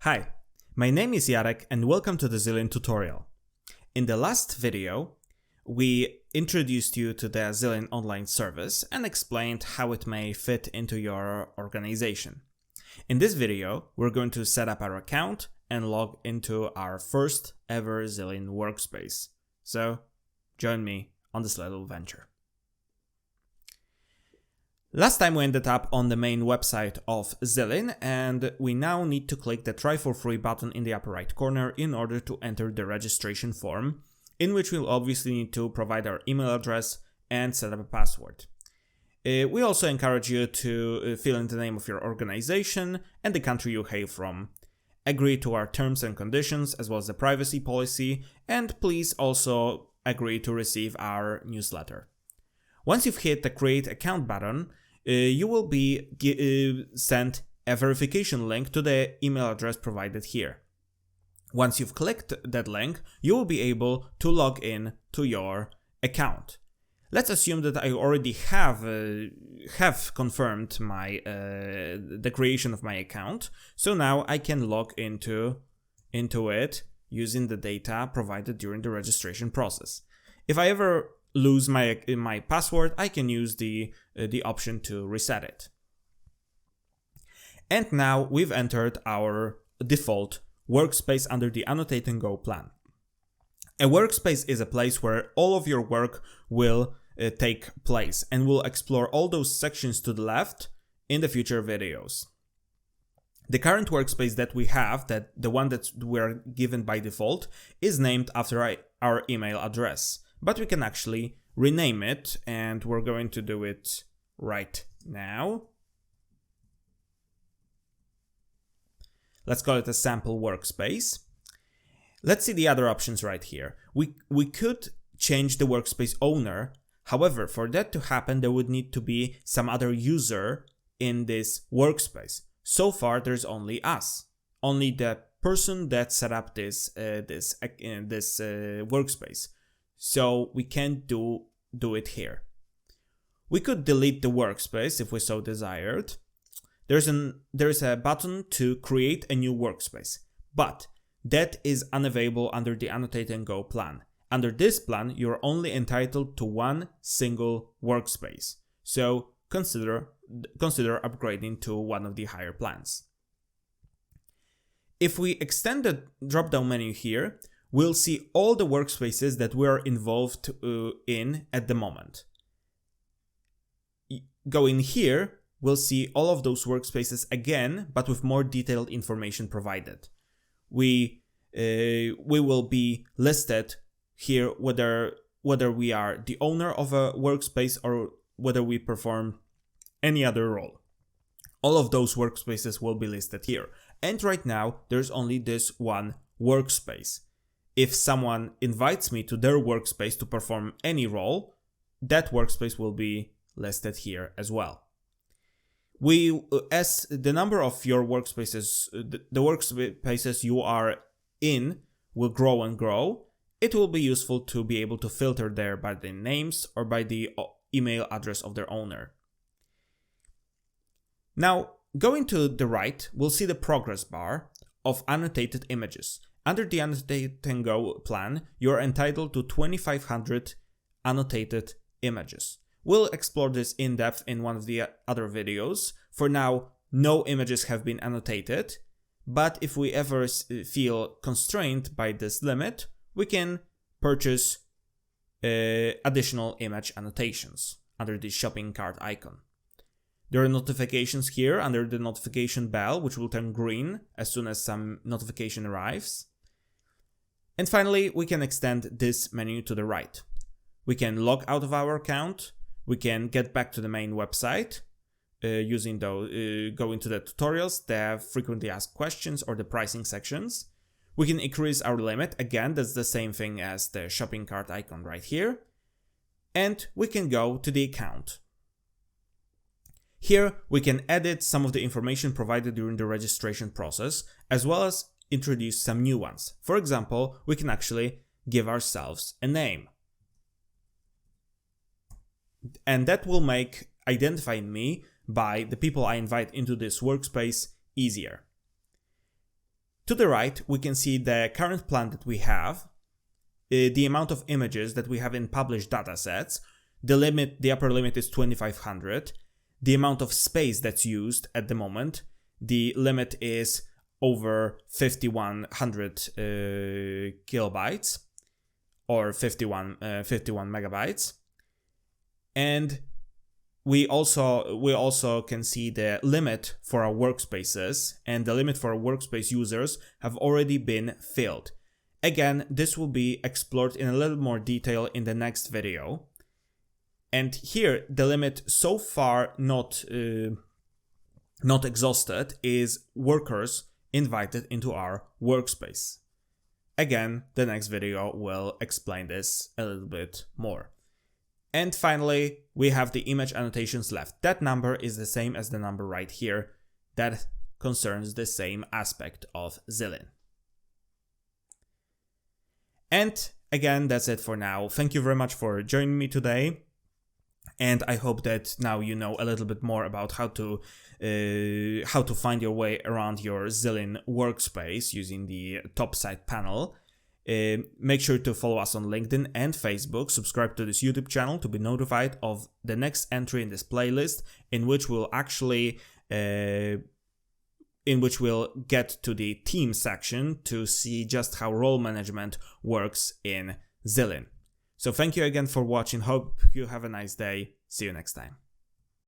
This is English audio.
Hi, my name is Jarek and welcome to the Zillin tutorial. In the last video, we introduced you to the Zillin online service and explained how it may fit into your organization. In this video, we're going to set up our account and log into our first ever Zillin workspace. So, join me on this little venture. Last time we ended up on the main website of Zillin, and we now need to click the Try for Free button in the upper right corner in order to enter the registration form, in which we'll obviously need to provide our email address and set up a password. We also encourage you to fill in the name of your organization and the country you hail from. Agree to our terms and conditions as well as the privacy policy, and please also agree to receive our newsletter. Once you've hit the Create Account button, you will be sent a verification link to the email address provided here. Once you've clicked that link, you will be able to log in to your account. Let's assume that I already have confirmed the creation of my account, so now I can log into it using the data provided during the registration process. If I ever lose my password, I can use the option to reset it. And now we've entered our default workspace under the Annotate Go plan. A workspace is a place where all of your work will take place, and we'll explore all those sections to the left in the future videos. The current workspace that we have, the one that we're given by default, is named after our email address. But we can actually rename it, and we're going to do it right now. Let's call it a sample workspace. Let's see the other options right here. We could change the workspace owner. However, for that to happen, there would need to be some other user in this workspace. So far, there's only us, only the person that set up this workspace. So we can't do it here. We could delete the workspace if we so desired. There's a button to create a new workspace, but that is unavailable under the Annotate Go plan. Under this plan, you're only entitled to one single workspace. So consider upgrading to one of the higher plans. If we extend the drop-down menu here, we'll see all the workspaces that we're involved in at the moment. Going here, we'll see all of those workspaces again, but with more detailed information provided. We will be listed here whether we are the owner of a workspace or whether we perform any other role. All of those workspaces will be listed here. And right now, there's only this one workspace. If someone invites me to their workspace to perform any role, that workspace will be listed here as well. As the number of your workspaces, the workspaces you are in will grow and grow, it will be useful to be able to filter there by the names or by the email address of their owner. Now, going to the right, we'll see the progress bar of annotated images. Under the Annotate Go plan, you're entitled to 2,500 annotated images. We'll explore this in depth in one of the other videos. For now, no images have been annotated, but if we ever feel constrained by this limit, we can purchase additional image annotations under the shopping cart icon. There are notifications here under the notification bell, which will turn green as soon as some notification arrives. And finally, we can extend this menu to the right. We can log out of our account. We can get back to the main website go into the tutorials, the frequently asked questions, or the pricing sections. We can increase our limit. Again, that's the same thing as the shopping cart icon right here. And we can go to the account. Here, we can edit some of the information provided during the registration process, as well as introduce some new ones. For example, we can actually give ourselves a name. And that will make identifying me by the people I invite into this workspace easier. To the right, we can see the current plan that we have, the amount of images that we have in published datasets. The upper limit is 2500. The amount of space that's used at the moment, the limit is over 5100 kilobytes or 51 megabytes. And we also can see the limit for our workspaces, and the limit for our workspace users have already been filled. Again, this will be explored in a little more detail in the next video. And here, the limit so far not exhausted is workers invited into our workspace. Again, the next video will explain this a little bit more. And finally, we have the image annotations left. That number is the same as the number right here. That concerns the same aspect of Zillin. And again, that's it for now. Thank you very much for joining me today. And I hope that now you know a little bit more about how to find your way around your Zillin workspace using the top side panel. Make sure to follow us on LinkedIn and Facebook. Subscribe to this YouTube channel to be notified of the next entry in this playlist, in which we'll get to the team section to see just how role management works in Zillin. So thank you again for watching. Hope you have a nice day. See you next time.